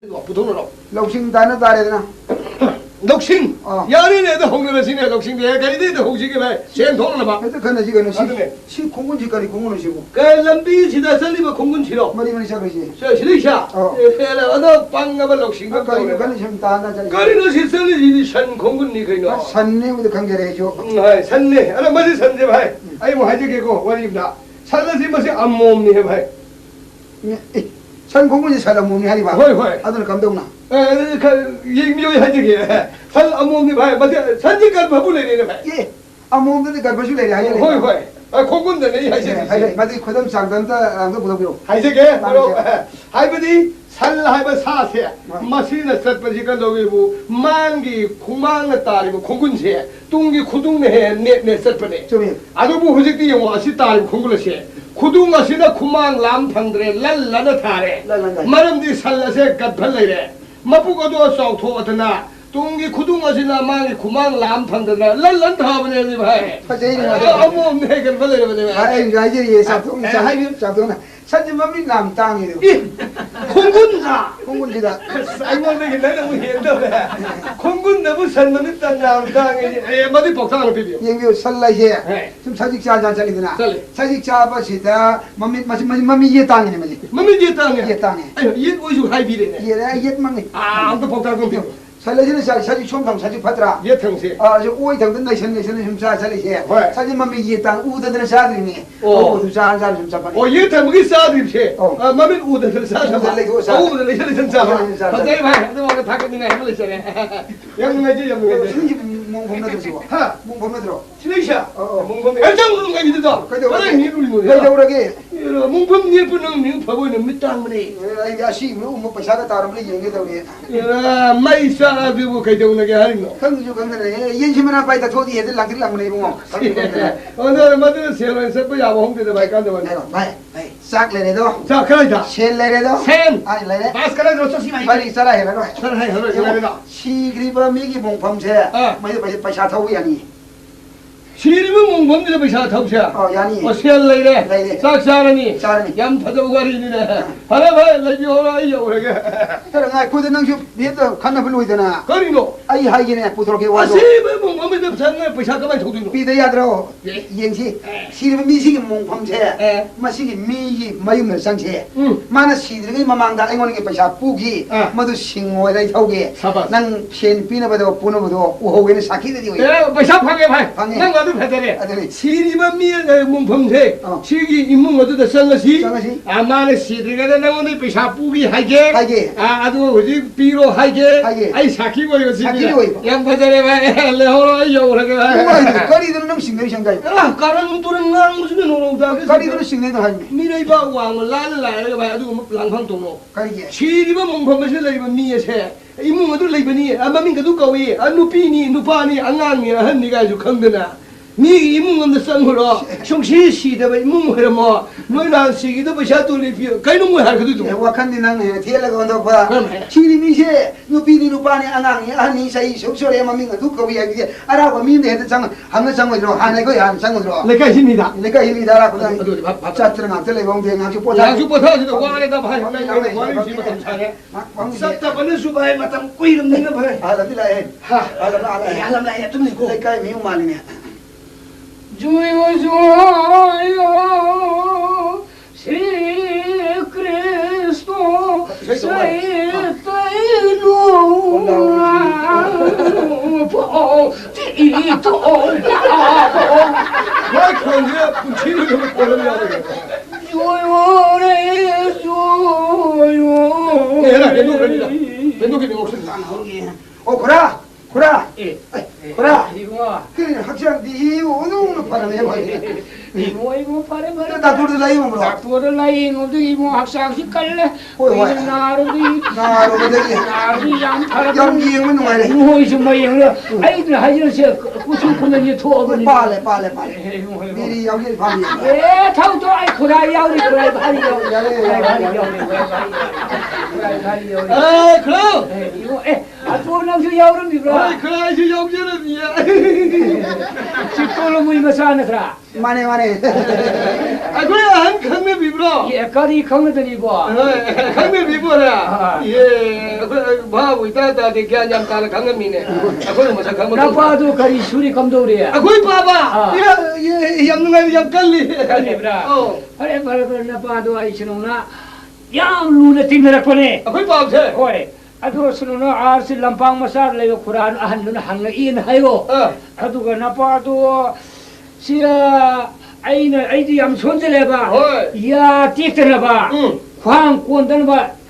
부동으로 럭싱 다는 다래나 럭싱 야리네도 홍르시네 럭싱데 가리데도 홍시게 봐 젠통나 봐 그래도 그는 지금 맞네. 시 공군지거리 공군을 시고 그 람비 지다 살리면 공군 치러 머리만 시작하지 저 실리샤 에라 어느 빵가발 럭싱 아까 이거 그는 지금 다나 자리 가리는 시설리 산 공군니 그이노 산내부터 관계를 해줘 하이 산네 하나 맞이 산제 봐 아이 뭐 하지게고 원입니다 살라시 맛이 안 몸니 해 봐 산 공군이 살아 몸이 하리 봐 호이 호이 아들 감동나 그 얘기묘히 하지게 살 안 몸니 봐 맞아 산지까지 바불래네 봐 예 아무것도 갈바시 내리 하지 호이 호이 아 공군들네 하지 맞아 거듭 장단다 안도 보도비로 하이제게 바로 하이버디 살하이버 사세 마시나 셋버지가 너기고 만기 구망을 따리고 공군세 뚱기 구둥네 내 셋버네 좀이 아도부 호직디 영화시 따리고 공군세 구둥아시나 구망 람팡들에 랄라나 타래 마름디 살라세 갓팔레래 마부가도 썩토어드나 뚱기 구둥아시나 망이 구망 람팡들나 랄란 타버네 바해 아무 없네 갓팔레래 버네 아이 가지리 사통 사통 산지맘이 남 땅이래요 공군사 공군지다 아이고내게 내가 했는데 공군 너무 살면은 땅에 에마디 복상을 비벼 여기 살라시에 좀 사직 자자 자리드나 사직 자바시다 맘이 이해 땅이네 말이 맘이 이해 땅에 이해 땅에 아유 이해 오이주 하이비래네 이해 망이 아무도 복상을 비벼 살라시는 사직 총당 사직 받더라 이해 통세 아저 오이 당든 내셔는 좀 살라시에 사직 맘이 이해 땅 우드들 사들이니 좀 자자 좀 잡아 이해 땅이 사들이시 아 맘이 우드들 사들 우드들 내셔는 좀 잡아 갑자기 봐 너가 바뀌는 거 해볼래 양능하지 양능하지 몽 범나 들어 몽 범나 들어 신이샤 몽범 열정 가기 되다 그래 니를 뭐 그러게 몽범 니분은 니 바보는 밑땅네 야시 뭐 पैसा तारम ले येंगे तो ये 마이 사라비고 가이도나게 하리노 कंजू कंगने ये जिमना पाई तो थोड़ी है लंगरी लंगने वो 오늘 맞은 세월은 세번 야보 홍대도 많이 간다 말이야 भाई भाई साग ले रे दो 자 그러자 शेल ले रे दो 샘 आज ले रे बस करा दो सोसी माई भाई चला है ना चल है हरो 시그리바 미기 봉펌 제 मैं पैसा थाऊ यानी 시리면 몽범들 पैसा 타우샤 यानी 어시알 레이레 싹사라니 얌파도가리니네 하나봐 레비오라 이오라게 तेरा ना खुद नंग जो ये तो खाना बुलवाई देना 거리노 आई हाई के ने पुत्रों के वादो 아시면 몽범들 잡는 पैसा 그만 줘두노 पीते याद रहो येंसी 시리바 미시기 봉펌 제 마시기 미기 마유면 상체 마나 시드르기 마망다 앵원게 पैसा पू기 मधु सिंगोय रै थाउगे नंग सेन पिना बदो पुनो बदो उहोगे साखी देदी 예 पैसा 파게 파 नंग 아주 페데레 시리만 미에 몽범세 시기 임문 어디다 썰러시 아마네 시드르가 나오는 पैसा पू기 하게 아도 어디 비로 하게 아이 사키 보이고 시기 얌파데레 바 레호로 요라게 바 거리들은 좀 싱내리 생각이 아 가는 또는 나 무슨 노노다 거리들은 싱내도 하니 미래바 왕을 라라라가 봐 아주 랑팡 동로 거리게 시리만 몽범세 레이만 미에세 임문 어디 레이바니 아마민 가도 거위 아누피니 누파니 안강이 한니가 아주 강드나 니 이문건데 쌍으로 총시시대바 이문거라 뭐 너랑 시기도 버샤돌이 비어 가이는 뭐 할 것도 좀 와칸디 낭 티엘가 온다 봐 시리미세 누피니 누파니 안강이 아니 사이 속소리 마밍가 두꺼비 야기 알아고 민데 해도 장 한가 장으로 하나고 야 장으로 내가 힘이다 내가 힘이다라 그다음 밥자트는 안텔레 봉대 양주 보다 양주 보다지도 왕에다 봐 왕이 지금 감사해 싹다 버는 수바에 마땅 꼬이름 내는 봐 알아들라해 알아들라 좀 있고 내가 미우 말이네 주여 주여 시 그리스도 세이노 와 그런데 분치를 좀 보려고 주여래 주여 얘라 내 목소리 고라 고라 이거 그래 확실한 네 오늘 바람에 말이야 이거 파래 나 돌을 나이 먹으러 닥터를 나이 너도 이거 학상식 갈래 나르디 나르디 양파라 연기행은 누가래 뭐이 좀 뭐이야 아이들 하이러서 구슬kun는 토어버니 빨래 미리 여기 밤이 에 타우도 아이 코라이 야우리 코라이 바리 야우리 아 그럼 이거 아토는 그 야우리 미브라 그래 영재는 집돌로 뭐 이거 사는 거라 마네 아 그래 한 강내 비브로. 예, 까리 강내더니 뭐. 강내 비브라. 예, 뭐하고 있다 대기하냐 따라 강내미네. 그래 뭐자 강내. 나빠도 까리 수리 감독이야. 거기 봐봐. 예, 얌능아니 얌깔리. 까리브라. 그래 그래 나빠도 아이시노나. 야, 루네 띵내라 거네. 거기 봐보세. 거이. 아도 스노나 아르시 람팡 마사 레고 쿠란 아한누나 항나 인 하요. 아도가 나빠도 시라 아이디 얌 손질해봐. 야, 띠들해봐. 광 꼰들봐.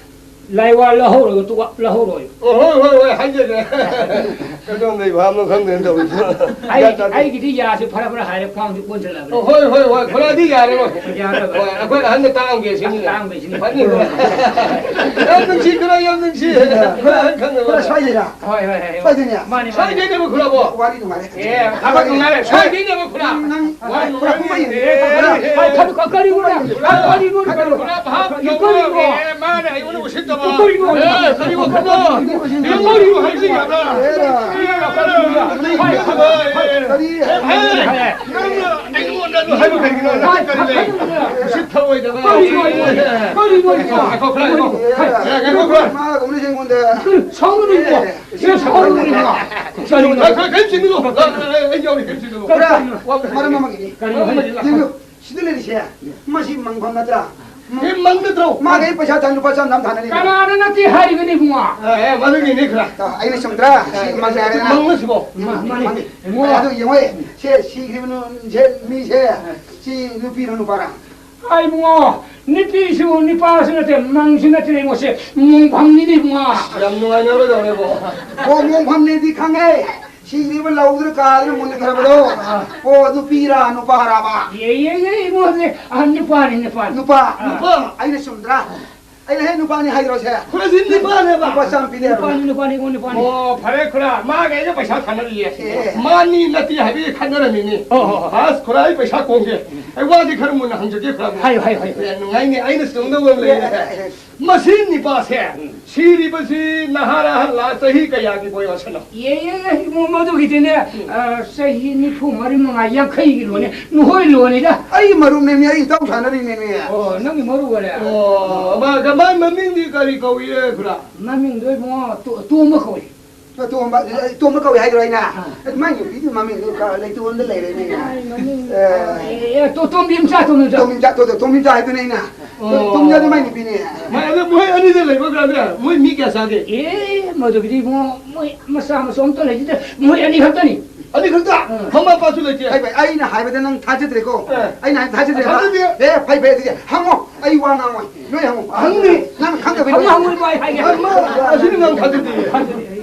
라이와 라호로 또 라호로. 한제네. 그래도 내 마음은 강된다 우리. 아이기디 야시 파라파라 하래 광주 꼰들라 그래. 호이 그래디 야래로. 야래. 그래 한대 땅 계시니. 땅 계시니. 맞니? 양능치 그래 양능치. 그래 그래 사이되냐? 호이. 사이되냐? 많이 사이 되냐고 그러고. 와리도 말해. 예, 가방 말해. 사이 되냐고 그래. 와리 아이 가도 가까리구나. 가까리구나. 이거리고. 말해 이거는 오신다. 이거리고. 그리고 그거. 이거리고 할지 않아. 나도 하고 되기는 싫다고 이잖아. 거리고. 우리 친구인데. 성은이고. 저 성은이고. 그래. 마르마마기니. 지금 시들레리시야. 맛이 망방나더라. 마게 पैसा थांनो पैसा नाम थाने नहीं 까나는 나티 하리그니 붕아. 맞으니 그래. 아이는 somdra mang 자래 나 먹으시고. 많이. 뭐 아도 영화에 제 시기는 제 미세 시 루피는 봐라. 아이 붕아. 니피시고 니빠스한테 망신한테 뭐시 몽방니니 붕아. 양농한 여러 전에고. 뭐 몽방니디 강해. 시기를 나오들 가를 못 들어봐도 루피라 누파라 봐. 예예예 뭐지? 안 니빠니. 누파 아이는 somdra 아이는 해 누파니 하이로세. 그래서 니빠네 봐. 누파 쌈피네. 니빠니. 바레크라 마게 이제 पैसा खानरी मानी नती हबी खानरमिनी हास खुराई पैसा कोंगे आई वादी खर मुन हंजके खरा हाय नुंगाइनी आइने संदो ले मशीन नि पासे सिरी बसी नहारा हल्ला सही कया की कोई वसन 예예예 뭐 모두 기대네 सही नि फुमारि मंगा यांखै गिलोने नुहोइ लोने दा 아이 마rum네 미아이 ताउ थानरी ने नंगि मरु गरे 마 गमान ममिंदी करी कौये खरा ममिंग दो मो तो मखोइตัวมันก็ไว้ให้ด้วยนะไม่อยู่ที่มามีก็เลยตัวนั้นเลยนี่तो बिमसा तो न ตัวมิจ่าให้ตัวนี้นะตัวมิจ่าไม่มีปีนี้ 마 뭐해 아니 될 이거 그러면 뭐 미게 사게 예 모두 기디 뭐 마사 마솜 또 내지 뭐 아니 갔더니 아니 그러다 한번 빠줄랬지 아이나 하이베는 타지드리고 아이나 타지드리 네 파이베 항모 아이 왕 항모 왜 항모 항니 난 한가 왜 항모 바이 하게 아시는 건 가든지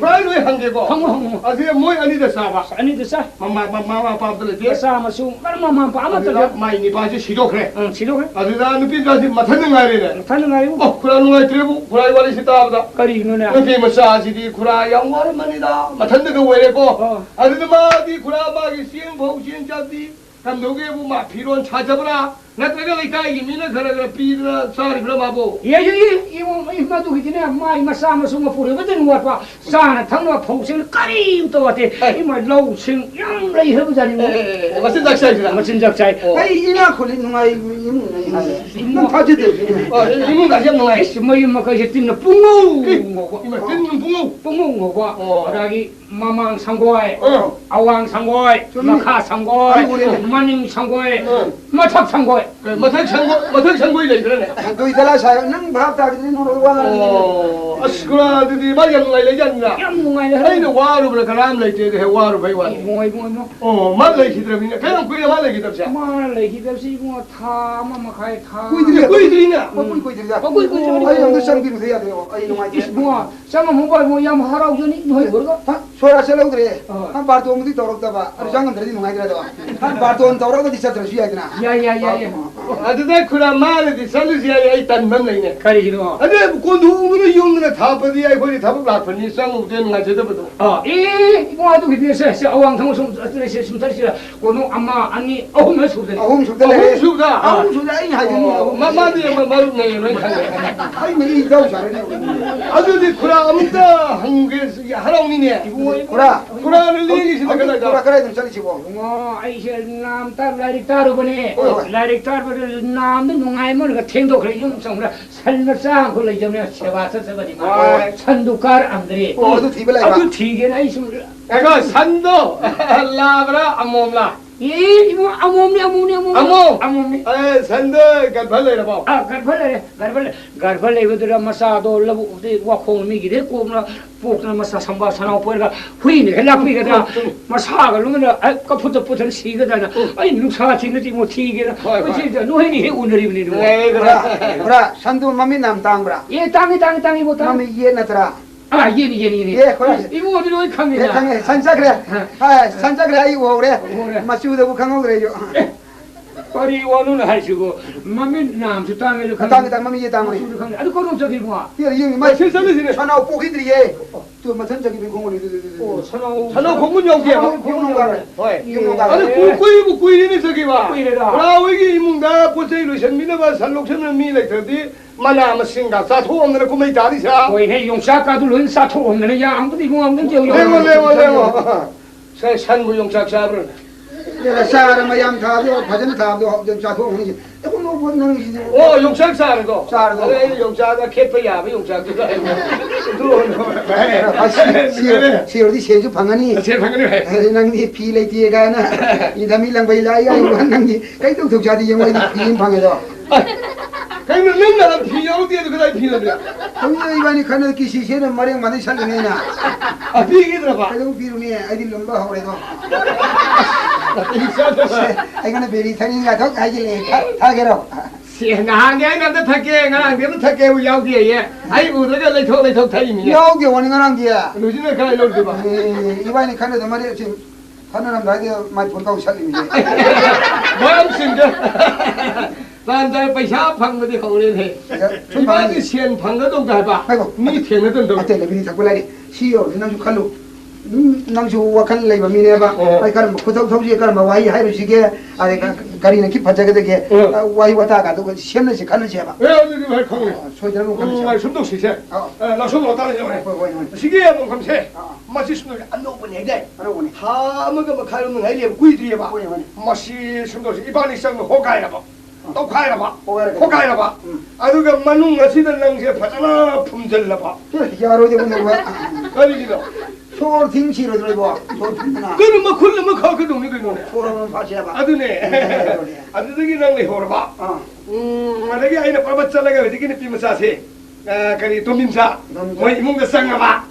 프라이로에 한 개고 항모 아시는 뭐 아니 됐어 아니 됐어 마마 빠들지 마사 마솜 마마 빠마들 마이니 바지 시도 그래 응 시도 그래 아들아 누핀 가지 맡는 거야 타는 거요 그러는 거야 들고 프라이 와리 시다보다 거리 누나 그 마사지디 쿠라 영화만이다 맡는 거 왜래고 아들마 디 구라마기 시행 보시행 자디 감독에 보마 필요한 찾아보라 나트가 이까 이미는 그래 비르 사리 그러마보 예예 이마도 기네 마이 마사 마솜 포르거든 와파 사나 탕노 포신 까리 또 와테 이마 로싱 양레이 해보자니 뭐 맞은 작사이다 맞은 작사이 아이 이나 콜린 누가 이문 타지드리 이문 가시 없는 뭐 이마 그 띵나 뿡오 이마 띵는 붕어 거고 라기 마망 상고에 아왕 상고에 마카 상고에 마닝 상고에 마탑 상고에 마탁 상고이래 그러네 또 이달라 사요 능 밥다기는 노르와 아스쿠라들이 말이 안 나이지 않나 양뭉아이 아이는 와로 그래 가람 레이테 해 와로 배와 뭐 말레 기드르미네 그냥 그래 말레 기드르자 말레 기드르시 뭐 타마마 가이 타 꾸이들이냐 꾸이들이야 아이 형도 상비로 돼야 돼요 아이 농아지 뭐 sama mobile mo yam harau joni noi borga 소라 셀로 그래 한 바도 오면 더럽다 봐 아주 장은 들이 농아지라도 한 바도 더럽다 디서 들으셔야 되나 야야야야 아드데 쿠라 말디 살리시야 이단 만나이네 가리기노 아데 고누는 용는 다버디 아이 거기 답을 라프니 상무 되는 가 제대로도 뭐 아도 그래서 어왕 상송 어떻게 심살시라 고노 아마 아니 어홈을 수들 어홈 수들 수다 어홈 수들 아이 하긴 마마디 마루네 이런 아이 뭐 이거 잘해 아주디 쿠라 암다 한국에 하라오니네 쿠라를 얘기시다 그러다 쿠라 그래 좀 잘리시고 뭐 아이실 남따 라릭 따르보니 라릭 따르버려 남도 농아이면 탱도 그래 용성으로 살면서 그걸 이제는 세와서 저거지 마 산도갈 안들이 어도 뒤불라 아주 뒤게나 있으면 내가 산도 라브라 암몸라 예 이거 아몸니 에 산도 갈발레라 봐 아 갈발레 이거들 마사도 러부 와 콩미 기대 꼬나 뽑나 마사 삼바 사나 보여가 후이니 헬라피가 마사가 루면 아 까푸터 시거다나 아니 누사 진지 뭐 티게나 진짜 노해니 오늘이니 그래 산도 맘이 남 땅브라 예 땅이 뭐 땅. 맘이 이해 나더라 아 예니. 예 그래 이거 어디로 예 가면 강에 산자 그래 아 산자 그래 이거 그래 마시우도 강호 그래요 거리 원은 하시고 맘이 남주 땅에도 땅에 맘이 이해 땅이 아주 거름 저기 뭐 이 마 실선이시네 전화 꼭이들이 또 무슨 저기 공원이 산호 공군 용기야 공룡가 아니 꾸이고 꾸이니 저기 봐 라위기 이문가 보세요 선미나바 살록선을 미래더디 만나면 생각 사토 없는 꿈이 다리사 왜 용사가도 런사토 없는 야 아무도 이거 없는 게 레모 산부 용사 잡으는 내가 사람 마ям 타도 바전 타도 좀 자고 오는지 이거 뭐 보는 게 용사 사르도 아니 용사가 캐페야 용사도 시로디 세주 방안이 제 방안이 낭디 피레 뒤에가나 이담이랑 바이라이가 이거 낭디 kaik도 독자디 영화이 피 방에서 그러면 맨날 비하고 뒤에도 그다이 비는데 근데 이반이 가는 기시세는 마냥 많이 살리네나 아 비기더라 봐 그리고 비루네 아이들 넘바 하고래도 아이가는 베리 타니가 더 가지래 타게로 나한테 아이한테 탈게 나한테 탈게 우리 야우디에 아이고 내가 레토 타임이야 야우게 원인 거랑 기야 요즘에 가야 놀지 봐 이반이 가는 말이야 지금 가는 남자게 많이 본다고 살림이지 뭐야 신데 난잘 पैसा 방거디 거울에 이반이 시엔 방거도 가봐 니 태너던도 아때 레비니 잡고라니 시요 난 칼로 남주 와칸 레이바 미네바 아이 가는 고도 도지 가는 와이 하이르시게 아이 가리는 기파자게 되게 와이 왔다가 또 시험을지 가는지 해봐 왜 어디 말 강해 소리대로 가면 숨도 쉬세 나 숨도 따라해 시계야 뭐 감세 맛이 숨도 안 넣어보네 돼 알아보네 다 먹으면 가려면 아이래 구이들이 봐 맛이 숨도 이반이 쌍도 호가이라 봐 또 가이라 봐 호가이라 봐 아두가 만웅 마시던 낭세 파잖아 품절라 봐 야로 되는 거야 가리기도 소 딩치로 들어봐 소 딩나 그는 뭐 굴러 뭐 가그 동네 그 노네 소로는 파시야 봐 아두네 아두기 낭래 호라 봐 만약에 아이는 빠바짜라가 어디기는 비무사세 그리 도민사 뭐 이문가 쌍가 봐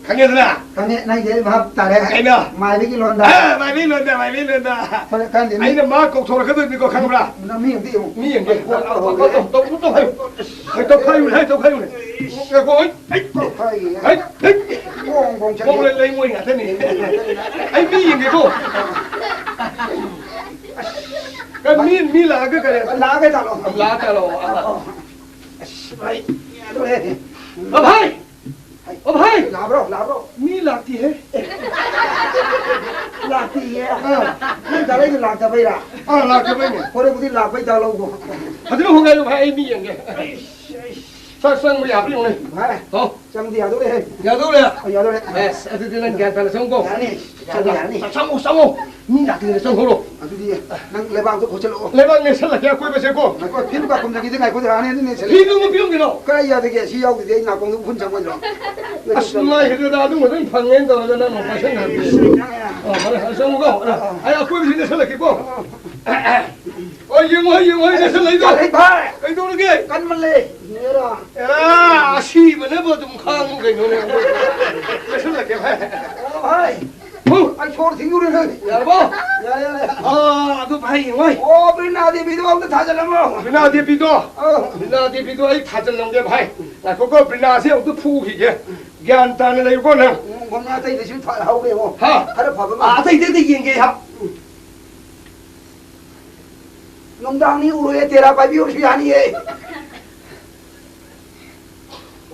강해들아 강해 나 이제 밥 따래 아이나 마이비기 론다 마이비 논다 그래 간데 아이는 마꼭 돌아가도 이거 강브라 나 미용디요 미연게 또 가요 또 가요 이거 아이 공공차 공을 내모이 같으니 아이 미연게 또 미라 그 그래 나게 달로 라타로 아이 그래 भाई लाब्रो मी लाती है लाती है ये डाले जो लाता भाईरा लाते भाई ने और बुद्धि लाप भाई डालो को हजर हो गया भाई मी यंगे सत्संग में आप लोग ने भाई हो चम दिया दो रे यादव ले यस ऐसे दिन क्या पहले संगो यानी संगो मी लाती है संगो लो अभी नंग लेबांग तो खोचलो लेबांग ने चला क्या कोई बसे को ना कोई फिर का कुम जगी जगह को आने ने चले फिर तुम क्यों गिनो कई याद के सी याव दे ना को खुन संग लो असला है तो आदमी मुझे फंगेन तो ना मैं पसंद है संगो आया कोई भी ने चला के को ओ ये ने चला दो भाई कई दो के कन मन ले मेरा आशी बने वो तुम खांग गई नो ने चला के भाई आई छोड़ थी रे यार वो या तो भाई वही ओ बिना दे बिदो हम था चलमो बिना दे बिदो आई था चलंगे भाई ना को बिना से तो फू की के ज्ञान ताने ले को ना घुमना तई दे था हाउ गए वो हां अरे फाबा आ तई दे येंगे हा नंदांग नी उरे तेरा पाबी और यानी है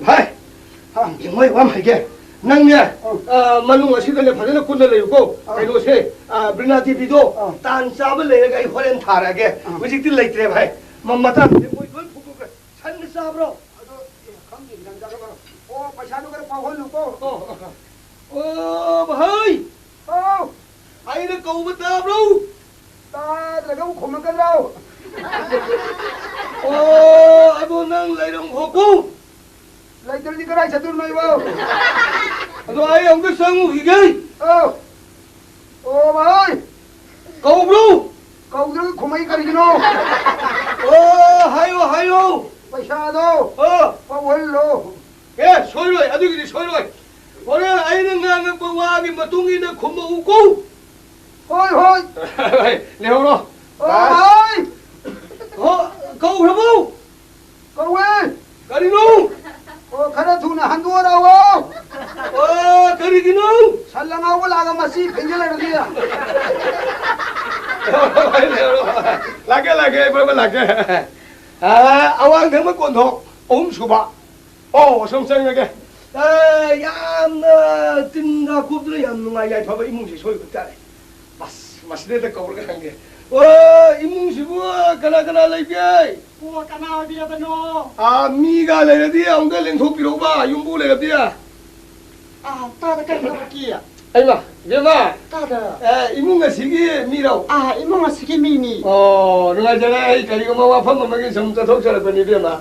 भाई हां ये वा माई के नंगे मनुंग असिदले फजन कुन लेको कइलोसे ब्रिनाती बिदो तान चाब लेगा होरेन थारागे हुजिकति लेत्रे भाई ममता मोय कोन फुकु के सन चाब्रो खंगी नंदा को ओ पैसा नो कर पाहो लुको ओ भाई ओ आइने कौ बताब्रो ता लगा खुम कर Rao aduh nang lai dong hoku. Lai terus dikerai satu nai bau. Aduh ayah ông cái sang gigi. Oh boy. Kau bro. Kau tu kumai kari kino. Hayo. Paisa do. Pawal lo. Soi rồi, aduh gini soi rồi. Orang ayah ngang bawa ni matungi na kuma uku. Hoi. Leo lo. Hoi. Kau berapa? Kau wen. Kari nung. Kada tu na handu rawo. Kari ginung. Salang awal aga masih penjela dia. Lagi, berapa lagi? Awang dengan kontok, suba. Song lagi. Yam tinggal kubur yang nungai papa imung si soy betul. Mas dia tak kau kan ke? Imung si buah kena lagi. Buah kena dia benar. Amiga lagi dia, orang lain tu piroba, yumbu lagi dia. Tak ada kan lagi ya. Aima, dia mah. Tak ada. Imung ngasih mirau. Imam masih kimi. Nungai jalan kali kau mau apa mungkin semua tak salah bani dia mah.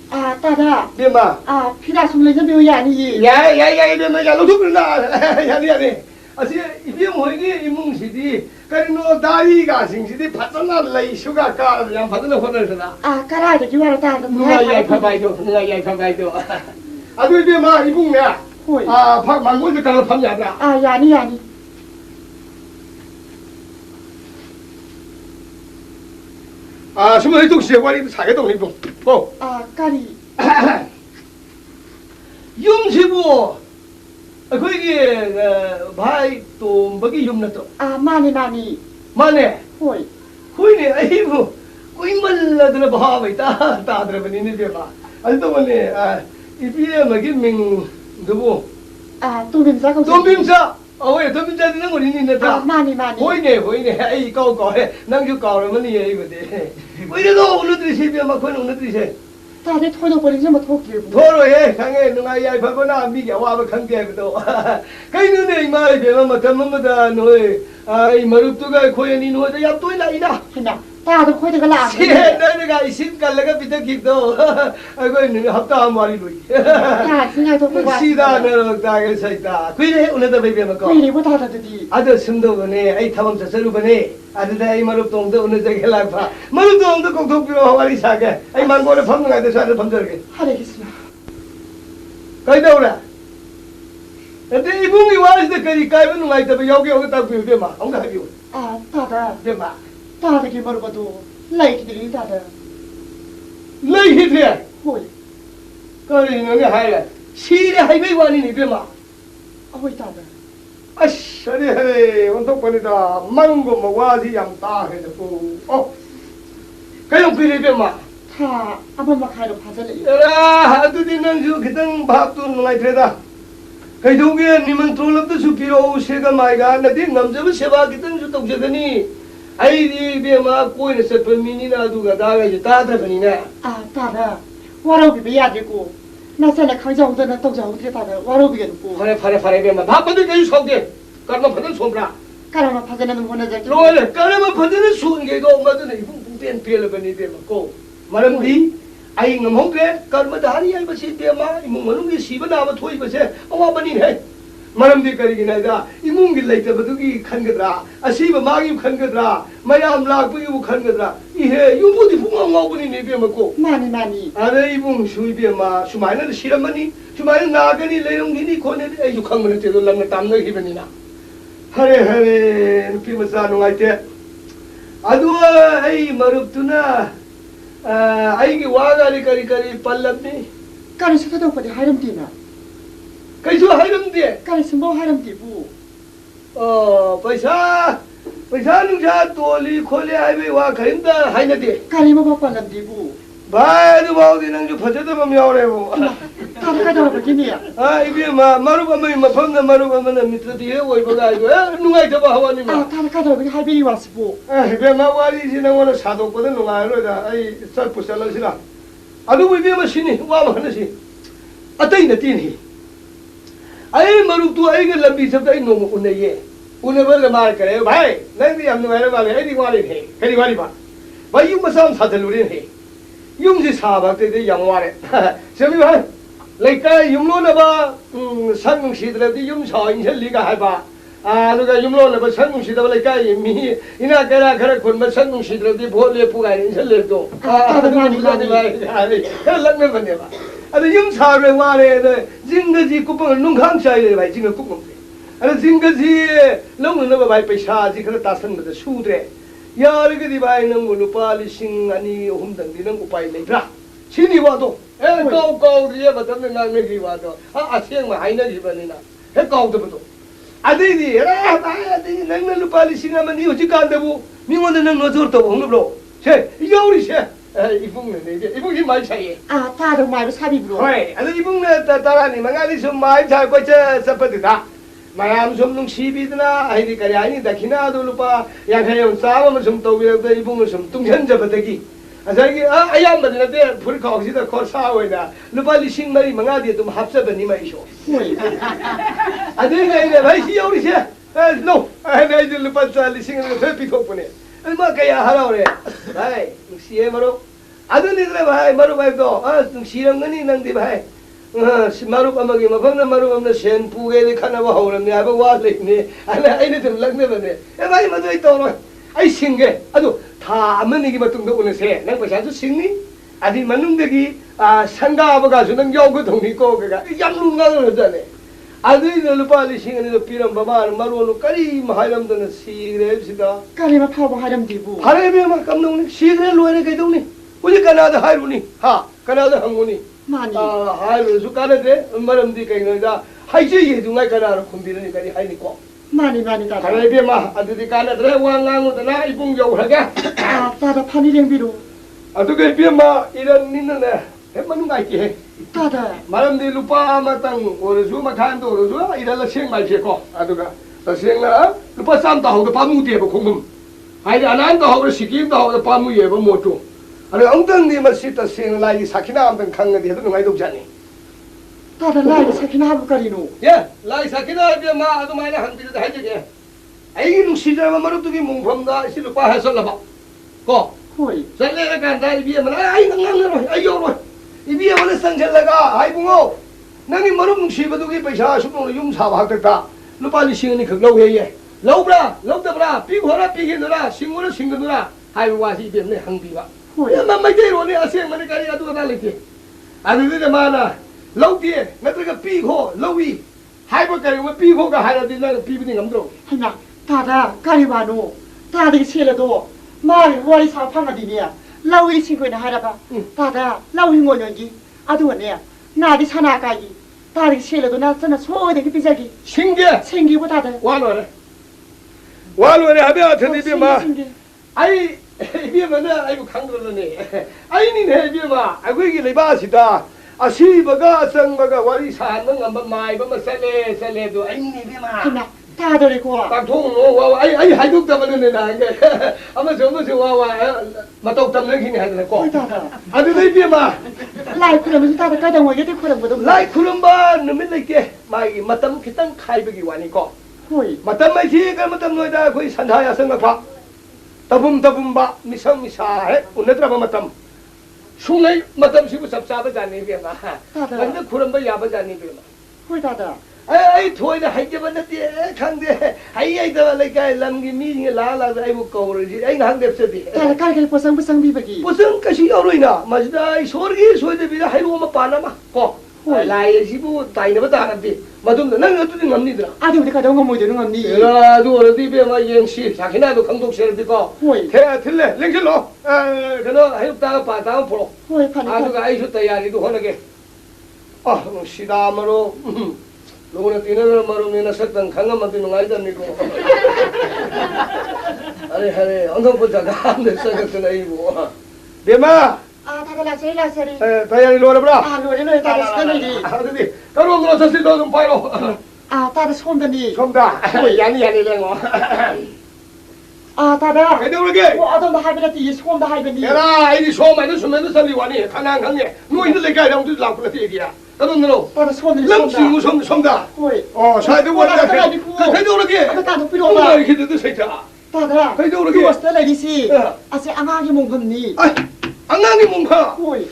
Tak ada. Dia mah. Kita semua ni biar ya ni. Ya, dia mah kalau tu pernah. Ya. Asyik dia mau ini imung sidi. Kerana dari gasing sidi patana lagi suka kar yang patana hotel sana. Kerana ada jual tak ada. Nungai pakai tu. Aduh dia mah imung ni. Pak manggung tu kalau pam ada. Ya ni. Semua itu siapa ni saya tu ni pun. Kali. Yum siapa? Aku ini bahai tu bagi yum na tu. Mani. Mana? Hoi. Kui ni, ibu. Kui malah tu nak bahai tak ada bani ni dia mah. Ada tu mana? Ibu dia mungkin ming tu. Tumbim sa. Tumbim sa di nang ni na ta. Mani. Hoi ni, kau nang ju kau ramai ni ibu deh. Kui ni tu ulu tu siapa mak kau ulu tu siapa? Tak ada thoi boleh je mat thoi. Thoro kangen nungai ai pha na mi ya wa ba khang ke to. Kai nu nei mai be ma tam ma da noi. Ai marup tu ga khoi ni no da ya toi lai da. Hina. Tak ada khoi de la. Si dai ga isin kal ga bita ki to. Ai ko ni hafta mari lui. Singai to ko. Si da na da ga sai da. Kui ne una da be ma ko. Kui ni bu ta da di. Ada simdo bane ai thamam sa saru bane. Ada ai marup tong da una ja ke la pha. Marup tong da ko thok pi ro wali sa ke. Ai man ko le pham ngai da sa da pham jar ke. Hare Krishna. Kau tahu lah. Nanti ibu ni waris dek kari kau pun ngai tapi yogi tak pilih dia mah. Orang dah pilih. Tak ada. Dia mah. Tak ada ki maru batu. Lai ki diri tak ada. Lagi hit dia. Hoi. Kau ni ni hai lah. Si dia hai mai wani ni dia mah. Hoi tak ada. Ash, hari untuk pani dah manggo mawasi yang tak ada tu. Kau yang pilih dia mah. Apa makai lo pasal ni? Aduh di nang ju kita bahap tu ngai terada. Kau tu ke ni mentol tu supiro usega maiga nanti ngam jam sewa kita ju tok jaga ni. Ai di dia mah koi ni sepen mini na tu gada ga je tak ada bani na. Tak ada. Warau bi biar je ko. Nasa nak kau jauh tu nak tok jauh dia tak ada. Warau bi kan ko. Fare dia mah. Bahap tu kau sok dia. Karena pada sombra. Karena pasal nak mana je. Loh, karena pada ni sun ke kau mah tu ni pun pun pil bani dia mah ko. Malam di, ai ngamong ke, karma dari ai basi dia mah, imung manung di siapa nama thoi basi, awak bani ni. Malam di kari gina dah, imung gilai tu betul ki khan kedra, asih bamagi khan kedra, mayam lag pun ibu khan kedra, ihe, ibu di pungang ngau bani ni dia mah ko. Mani. Ada imung sui dia mah, sumai na siram bani, sumai na naga ni lerong gini ko ni, ai jukang mana tu lam na tam na hi bani na. Hare, nupi masa nungai te. Aduh, ai marup tu na. Aigi waga ni kari pallam ni. Kari suka tahu pada haram dia. Kaisu haram dia. Kari semua haram dia bu. Paisa nung sa toli khole ai be wa kharim da hai na dia. Kari mau pallam dia bu. Bai du bau di nang ju phajat ba myao le bu. Kari kau tahu begini ya. Ibi ma maru ba mai ma pham na maru ba mana mitra di he oi ba ga ju. Nungai ta ba hawa ni ma. Kari kau tahu begini hai beri was bu. Ibi ma wali si nang wala sadok pa nungai lo da ai sal pusal la sila. Adu ibi ma sini wa ma na si. Atai na tin hi. Ai maru tu ai ga lambi sab dai no mo unai ye. Unai ba la mar kare bhai. Nang di am nungai la ba le ai di wali the. Kari wali ba. 마이용 마삼 사들루리네 용지 사박대대 양와래 저기만 레이까 용로나바 상공시들한테 용서 인sel리가 해봐 누가 용로나바 상공시들 레이까 미 이나 가라 가라 군마 상공시들한테 볼레 부가 인sel리도 많이 랑면 번네봐 아니 용사를 와래 징거지 꾸뻥을 농강사이래 봐 징거 꾸뻥 아니 징거지 농는바 바이 पैसा지 그렇 따선거든 수드래 야르게디 바이는 뭐 루파 리싱 아니 홈당디는 우파이 레이라 신이 와도 에 까우까우리에 받는 나메기 와도 아시행만 하이나지 버니나 에 까우도도 아디디 아디 낭나 루파 리싱 하면 니 어찌 간다고 미원은 능 너저도 홍급로 제 이거우리 제 이풍네 이제 이풍이 많이 차이 다들 말로 사비브로 왜 아니 이풍네 따라니 망아리 좀 많이 잘 거쳐 서퍼드다 마ям 좀 농시비드나 아이디 까리 아니다 기나도 루파 양해용 싸움을 좀 떠비다 이봉을 좀 뚱현접어대기 자기 아야만한테 불 거기다 거사오이다 루파 리싱 마리 망아디 좀 합쳐버니 마이쇼 아들가 이래 마이시 요리세 노 아나 이제 루파 리싱을 더 비토보네 얼마 가야 하라오래 아이 시에 마로 아들이들 바이 마로 바이도 시랑 거니 낭디 바이 마루 까마귀 마방나 마루 까마나 셴 부게리 카나바 하오르네 아바 와르네 아나 아이네 좀 랑네버네 에바이 마도 이또로 아이 싱게 아주 다 아무니기 마뚱도 오는세 난 버샤주 싱니 아디 만능데기 상가 아버가주 능 요구 동니고 그가 얌룽강을 하자네 아들이들 루파리 싱은이도 비람 바바는 마루로 까리 마하람도는 시그레입시다 까리마 파고 하람디부 하람이만 깜동네 시그레 로에네 개동네 우리 까나다 하이루니 까나다 항구니 많이 하이루수 까나데 마람디 까이노다 하이제 예둥아이 까나로 콤비르니 까리 하이니고 많이 다 하나이비마 아들이 까나드레 왕랑우드나 이봉겨우라게 다다 파니랭비로 아두게 비마 이런 니는네 해만웅가이게 다다 마람디 루파 마땅 오르수 마칸도 오르수 이랄라 생말제고 아두가 생나 루파 쌈다 하고 파무디에버 공금 아이디 아난도 하고 시김도 하고 파무예버 모투 아니 엉덩니 맛있다 생라이 사키나 암등 강가디 해도 누가 이독자니 다다 라이 사키나 하부까리노 예 라이 사키나 비마 아두 마이나 한비르다 해주게 아이 농시자마 마루두기 몽범다 시루파 해설라봐 고 호이 살레가 간다 이비에만 아이 강강으로 아이요로 이비에만 상절라가 아이 붕어 나니 마루 농시바두기 पैसा 수동으로 용사바 하겠다 루파 리싱이 극로해예 러브라 러브더브라 삐고라 삐기느라 싱고라 싱거느라 아이 와시 이비에만 항비바 마마이대로네 아세만에 가리가 누가 달리지 아들들이 많아 러우디에 나들가 삐고 러위 하이버까지 뭐 삐고가 하나들 나는 삐비니 감도 하나 다다 까리바노 다들 셀레도 말 와리 사팡아디니야 라우이 친구나 하라바 다다 라우이 원연기 아두원네 나디 사나가기 다들 셀레도 나 전에 소어되게 비자기 생기고 다들 와노래 하면 어떻게 마 아이 이비에만은 아이고 강들었네 아이니네 이비에마 아이고 이게 레바시다 아시바가 성바가 와리 사는 한번 마이바마 살레도 아이니 이비에마 하나 다들이고 딱통노 와와 아이 하이독다마는 나 이게 아마 저거 와와 마독담는 기니 하더라고 아들 이비에마 라이 그러면 다들 가장 와게 될 거라고 라이 그럼바 느밀레게 마이 마담 기탄 카이베기 와니고 호이 마담 마이지가 마담 노이다 거의 산하야 생각봐 따붐따붐바 미성미사해 오늘들아 마담 숭의 마담 시부 삽사바 자니 비마 근데 그런 거 야바 자니 비마 호이 다다 아이 토이다 하이게반데 강데 하이아이다 라이카 람기 미징에 라라다 아이부 거르지 아이 한데스디 다다 깔깔 보상 비버기 무슨 것이 여로이나 마지다 소르기 소이데비다 하이로마 빠나마 고 라이 시부 다이나바다 하는데 마둠 난 어떻게 납니더라 아디 우리 가정 거 뭐되는 겁니 에라도 어디 비마 영시 자기나도 강독세르디고 호이 대 틀레 랭실로 그너 하육다가 바다가 보러 호이 파니 아두가 아이셨다 야리도 하나게 시다마로 누구는 뛰는 마로 내나 색당 강한만 뛰는 아이다니고 아니 엉덩 보자가 안 됐어졌잖아 이거 대마 다다 라세리 다야리 로라브라 로레노 다다 스케네디 아드디 까로 들어서시 너좀 봐요 다다 손다니 손다 야니 랭어 다다 해도르게 아동도 하이베라티 손다 하이베니 에라 아이디 소마는 수면도 살리 와니 가난 강에 너 있는 데가 아무도 라프라 얘기야 너는 다다 손이 람싱 손다 호이 사이드 원다 해도르게 다다 필요하다 이렇게 돼도 세자 다다. 그래도 왔을 때 이시. 아세 아마기 몽팜니. 안강이 뭔가. 호이.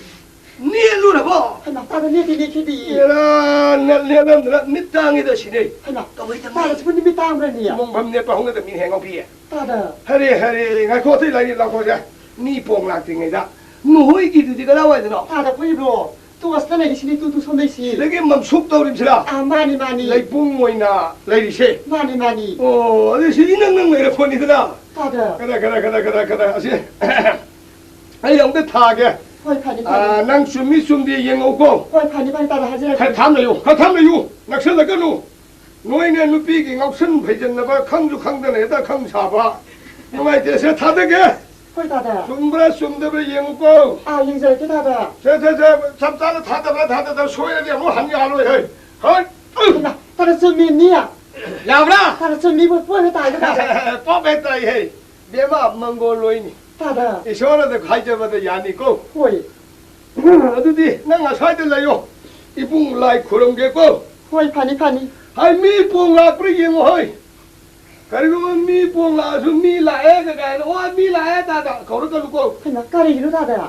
니엘로라 봐. 하나 다다 니디 키디. 얘라 내가 밑땅에 대신에. 하나. 다다 스푼이 밑땅으로니야. 몽밤네 빠홍데 민행어 비에. 다다. 하리 가 코트 라이 라고자. 니 뽕락팅이다. 너희 기드디가 나와야 되나? 다다 보이로. 또 왔을 때 이시 뚜뚜 손대시. 내게 맘속 떠오름시라. 아 많이. 라이 뽕모이나 라이리시. 많이. 아저씨 이능능 내가 폰이더라. 다다. 가다 아저씨. 아이 영대 타게. 호이 파니. 난 숨이 영어고. 호이 파니 다다 하지. 가탐래요. 낙설나가노. 너희는 누비기 ngọc sinh 培正那把康就康的来的康茶吧。因为这是他的个。 호이 다다. 숨도 영어고. 아 인자 다다. 저 잡자를 타다 소야 돼. 뭐 한게 하루 해. 하나. 다다 좀미니야. 야브라. 다다 좀미 뽀뽀해 다다. 뽀뽀했다 해. 내마 몽골로이니. 다다. 이 시원한데 가져봐도 야니고. 호이. 어디디 내가 사들래요. 이분 라이 그런 게고. 호이 파니. hai mi buông lạc bây giờ ngồi cái đó mi buông lạc rồi mi lại cái đó mi lại ta đã có được cái lúc 하나 까리기로 다다.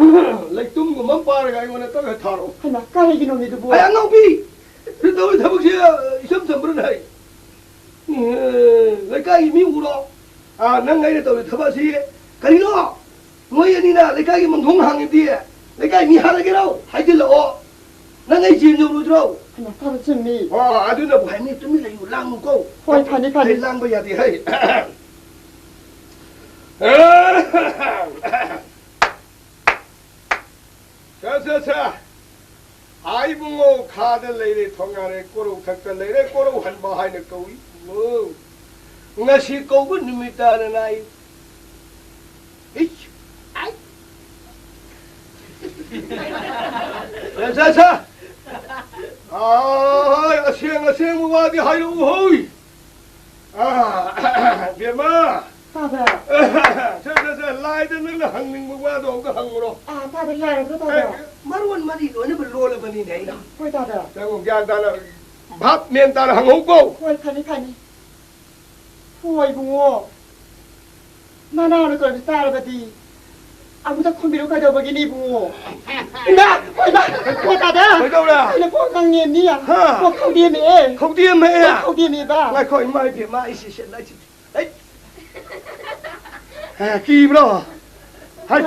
lấy tung của mắm ba cái này tôi phải thả rồi 하나 까리기로 미도 뭐. ai ăn không bi thì tôi thằng kia sớm bữa này lấy cái mi u đó năng ngày tôi thằng bác sĩ cái đó ngồi như này lấy cái mình thông hàng gì lấy cái mi hàng cái đâu hay chứ lộ năng ngày chiều nhiều rồi 하나 다다 좀미. 아들나 뭐니 좀 이래 랑 먹고 호이 파니. 랑 봐야 돼 헤이 자자자 아이붕어 카들 레이레 통안에 꼬로 각들 레이레 꼬로 한바 하이네 거위 뭐 ngasi 거부 누미다는 아이 이치 아이 자자자 아생 뭐가디 하이로 호이 biệt mà 다다. 저 라이드는 항ling 뭐가도 그 항으로 아 다다 야로 다다. 마루원 마디 너네 별로를 버니 내나 호이 다다. 자고 간다나 밥 면다나 항오고 호이 파니. 호이 붕어. 나나를 걸 따라가디. 아무도 콤비로 가져보기니 붕어. 나 호이 다다. ở đâu là 이제 포강년이야. Ha. 포강년이. không tiêm mẹ à 포강년이다. lại khỏi mai biệt mai xịt lại ấy kim đó hai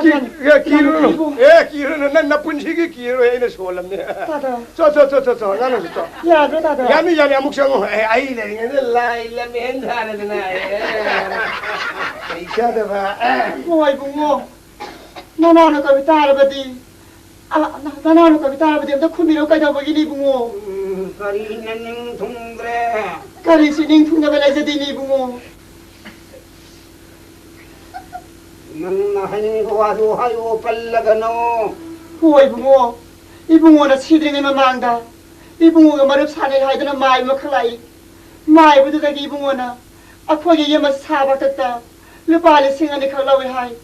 kim nó năn nắp bún xí cái kim rồi nó sổ lắm nè 다다. cho ngăn rồi cho 야로 다다. 야미 아무 상어 ấy này cái lại là miếng thà này này cái sao đó mà 호이 붕어. 나나를 걸 따라가디. 나나를 걸 따라가디. 너 콤비로 가져보기니 붕어. 거리는 동그래 까리시닝 풍나발라서디니 붕어. 하는 거 와도 하요 빨라가노 호이 붕어. 이 붕어는 시드링이면 망다. 이 붕어가 말을 산에 하이드는 마이면 클라이. 마이부터 가기 이 붕어나. 아프게 얘만 사박됐다. 르바리 생안에 칼라위 하이.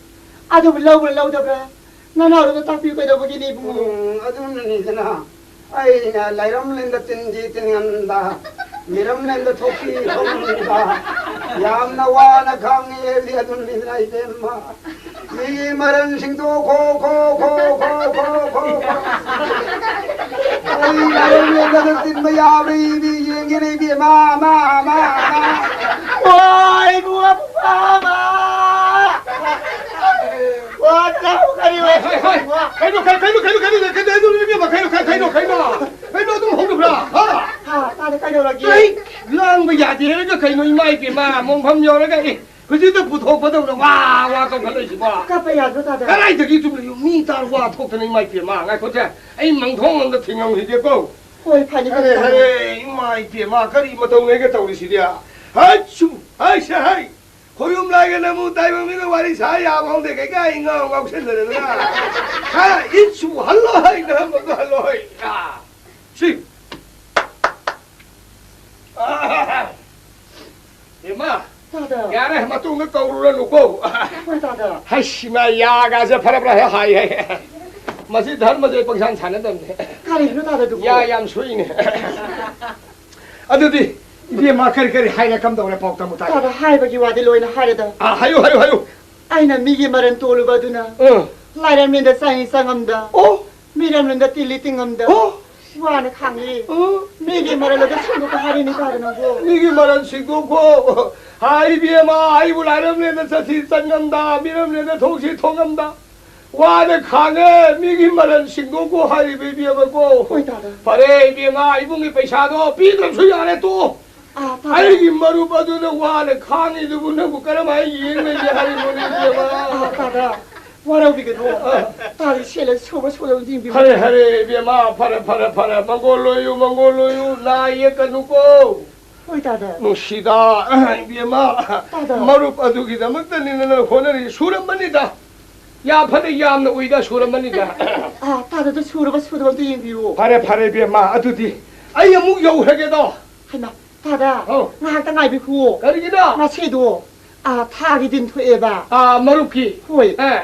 아주 lâu 더가. 나나로도 딱 비고 가져보기니 붕어. 아주는이잖아. 아이나 라이럼랜드 뜬지뜬한다. 미럼랜드 토끼 통한다. 얌나와나 강에 리아둔리나 이데마. 이 말은 생도 고고고고고고. 아이 라이럼랜드 뜬마 야비비 영게리비 마마마마. 와이 붕어 붕어마. 와 나하고 가리 왜? cái nó cũng không được là 아 나를 가져라기. đấy lang bây giờ thì cái nó mai kì mà mong phong vô nó cái cái gì phụ thuộc vào đâu là wow không phải là gì mà 까빠야로 다다. cái này thì cái chúng là mi ta hoa thuộc cái này mai kì mà ngay có thể anh mong thông là thình ông thì được không 호이 파니 cái 가져라. này mai kì mà cái gì mà thông này cái tàu gì đấy hả chú hả sao 고용 라이가 너무 따이면 와리 사야 홍대 cái 인가 ngọc sinh rồi đó ha ít chú hallo hay nữa mà có hallo hay xin mà 다다. 야 này mà tung cái câu rồi nó cô 호이 다다. hay mà ya cái gì phải phải hay mà chỉ thân mà chỉ bằng sáng sản đó 까리로 다다 두고. ya yam suy này à đi 이비마 그리 하이라 감독을 볶다 못하게. 다다 하이버기 와디 로이나 하이다. 아 하요. 아이나 미기 말은 또르바두나. 라이라민다 사이 상암다. 미라민다 틸리 띵암다. 와나 강이. 미기 말은 너도 친구가 하리니 가르나고. 미기 말은 친구고 하이비마 아이고 라이라민다 사시 상암다. 미라민다 동시 통암다. 와네 강에 미기 말은 친구고 하이비비마고. 바래 이비마 이bungi पैसा도 비드럼 소리 안 해 또. 아이기 마루 봐도는 와네 강이 누구는 그러면 이행을 하리는 이비마. 다다. 와라비게도. 다리 셀레 소바 소용진 비. 하래 이비마 파래 망골로요 나이에 까누고. 다다. 노시다 이비마. 마루 봐도기다 먹다니는 호너리 수렴만이다. 야 파네 야암나 오이다 수렴만이다. 다다도 수르바 수르바도 인비요. 파래 비마 아두디. 아이야 무겨우하게도. 하나. 다다. 나한테 나이비고. 가리기다. 나 세도. 타기 딘 토에바. 마루키. 호이. 다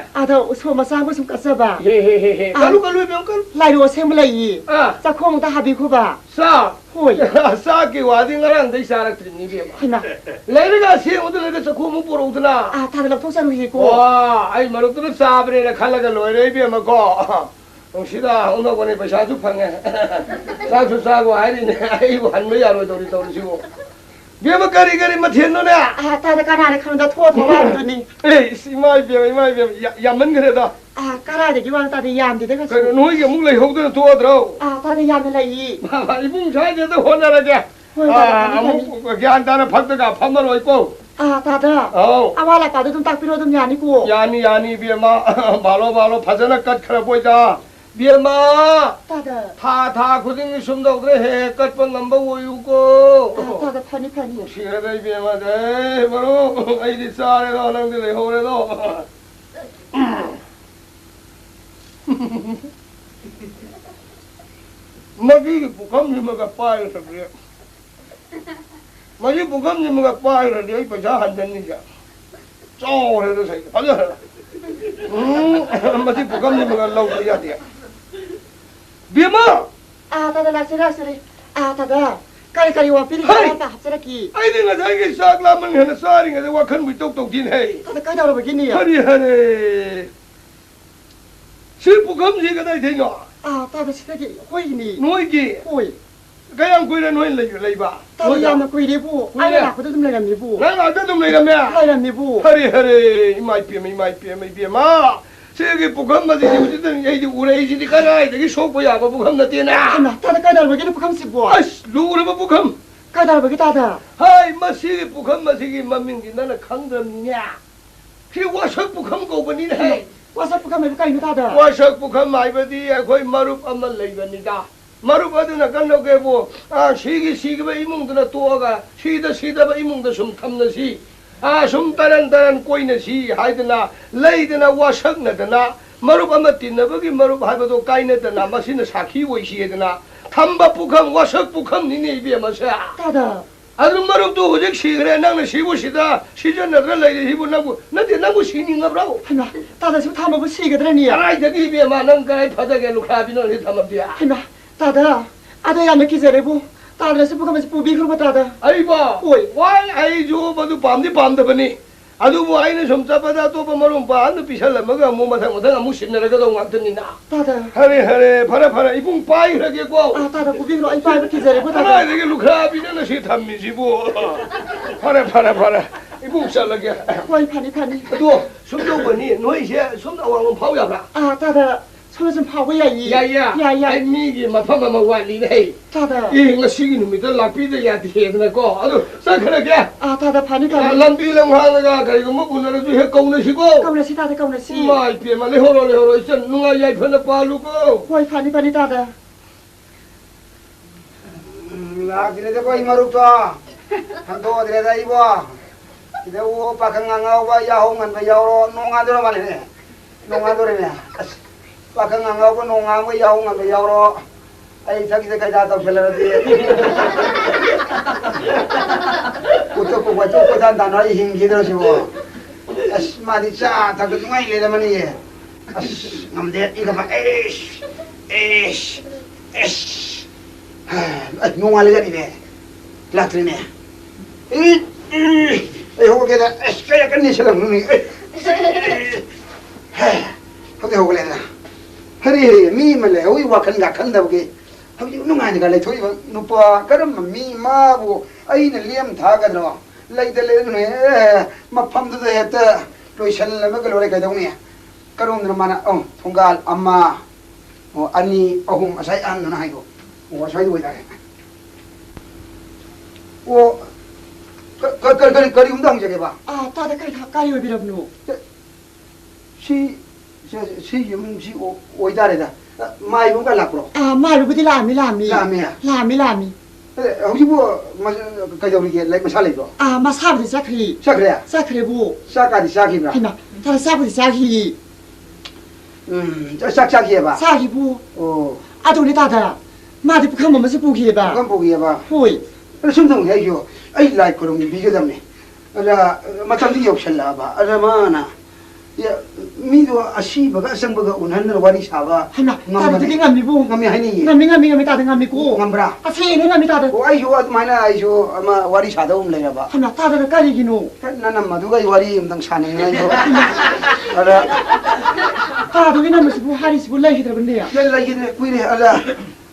소마상 무슨 까서바. 헤헤헤헤. 가루 병깔. 라이로 셈라이. 자 콩다 하비고바. 사. 호이. 사기 와딩가랑 데 사락트니 비마. 하나. 레르가 세오들에서 고무 보러 오드나. 다들 통사로 히고. 와, 아이 마루들 사브레나 칼라가 로이레 비마 고. 시다 오너거니 바샤주 방에. 사주 사고 아이네. 아이고 한무야로 도리시고. 비마 가리 마티노나. 다들 까라네 카는다 토토바르더니. 에이, 이마이 비마 야만 그래다. 까라데 기왕 다들 얌디데 가서. 그 노이게 묵레 호드는 도와들어. 다들 얌라이. 이분 자제도 혼나라게. 걔한테는 박대가 판만 있고. 다들. 아와라 까도 좀 딱 필요도 아니고. 야니 비마 말로 파전을 깎아라 보이자. 비마. 다들. 다 고생이 숨도 그래 해 깎은 넘버 오유고. 다들 파니. 시그레다 비마 돼 바로 아이디 싸래도 하는데 호래도. 마기 부감님가 빠이서 그래. 마기 부감님가 빠이서 여기 보자 한 잔이야. 쪼해도 생. 맞아. 마기 부감님가 나오야 돼. 비마. 다들 라스라스리. 다들. 까리까리 와 비리 가라다 합자라기. 아이들가 자기 싹라면 하나 쌀인가 와 큰물 똑똑 딘해. 다들 까다로 보기니요. 하리. 실부감지가 다 되냐? 다들 시대기 호이니. 노이기. 호이. 그냥 그래 노인 레이바. 다들 야마 구이리부. 아이라 고도 좀 내람니부. 내가 아까 좀 내려면. 내람니부. 하리 이마이 비마. 저기 부감마디 어쨌든 얘기 우레이지디 가라. 되게 속보야 뭐 부감나 뛰나. 다들 까다로 보기는 부감시부. 아씨 누구를 부감? 까다로 보기 다들. 하이 마시기 부감마시기 만민기 나는 강점이냐? 그 와서 부감 고번이네. 와서 부감을 까이는 다들. 와서 부감 마이버디 거의 마룹 한번 레이버니다. 마룹 하드나 간다고 뭐 시기바 이몽드나 또가 시다 이몽드 숨 탐나시 숨 따란 꼬이나시 하이드나 레이드나 와석나드나 마룹 한번 뛴나버기 마룹 하이버도 까이나드나 마시나 사키 오이시에드나 탐바 부감 와석 부감 니네 입에 마셔. 다들. 아들 마룹도 어제 시그래 나는 시부시다 시전나들 레이드 시부나고 나도 시닝가 브라고. 하나. 다들 지금 다 먹고 시거들니. 아이 저기 입에 마는 가이 바닥에 루카비는 이 담아비야. 하나. 다들. 아들 야매 기절해보. 다들 부감에서 부비 그러고 다들. 아이봐. 오이. 와이 아이 저 봐도 밤더버니. 아주 뭐 아이는 좀 잡아다 또 보면 반도 비살라 먹어 뭐 마상 못 신나라 그동 왔더니나. 다들. 하래 파라 이분 빠이 하겠고. 다들 부비로 아이 바이 기절해보 다들. 하나 되게 루카비는 시 탐미지부. 파라 이분 살라게. 와이 파니. 또 숨도 보니 너 이제 숨 나와는 파우야라. 다들. 손을 좀 파고야 이. 야야. 아이 미기 마파마 와리네. 다들. 이거 시기 놈이들 락비들야 되는거 아주 싹하게. 다들 파니. 람비랑 하나가 그리고 뭐 오늘도 해 까우나시고. 까우나시 다들 까우나시. 마이 비만 레호로 있어 누가 야이 편에 빠르고. 와이 파니 다들. 그래도 거의 마루다. 한도 그래다 이봐. 이제 오 박강강하고 야홍한 거 야로 농아들어만 해. 농아들이네. 박강강하고 농아하고 야홍한 거 야로. 아이 자기들 가다 또 별로지. 우토고 와토고 단단하 힘기들어시고. 아씨 마디 짜 다그 누가 이래라마니. 아씨 남대 이거 봐. 에이씨. 농아리가니네. 락트리네. 호게다 그야 끝내시라고 눈이. 호게 호게다. 허리 미말래 호이 와칸가 칸다보게. 호이 누가니가 래 토이 누빠 그럼 미마고 아이는 리엄 다가들어. 라이들레네 마팜도 했다. 로이샬라마 그로레 가동네. 그럼 mana 통갈 엄마 아니 어흥 아사이 안 누나 하이고 와사이 보이다. 거리 운동 저기 봐. 아, 다들 가까이 오비랍노. 시 음식 오이다래다. 마이 뭔가 라프로. 아, 말로부디 라미. 라미야. 라미. 혹시 뭐 가져 우리게 라이 마살이고. 아, 마사부디 사크리. 사그래야. 사크리부. 사까지 사기라. 하나. 다들 사부디 사키. 저 싹싹이 해봐. 사기부. 아도리 다다. 마디 북한 뭐면서 보기 해봐. 그건 보기 해봐. 호이. 숨통 해줘. 아이 라이 그럼 비교담네. 라 마tamdi 없을라 봐. 아라마나. 야 미도 아시바가 생바가 운하는 와리 사바. 하나. 다들 감미부. 감미 하니. 감미 다들 감미고. 감브라. 아세네 감미 다들. 아이쇼 아마나 아이쇼 아마 와리 사다 um래라 봐. 하나 다들 까리기노. 나는 마두가 와리 음당 사는 거야. 알아. 다들 이나면서 뭐 하리스 볼 라이히들 근데야. 열라 이게 꾸이래 알아.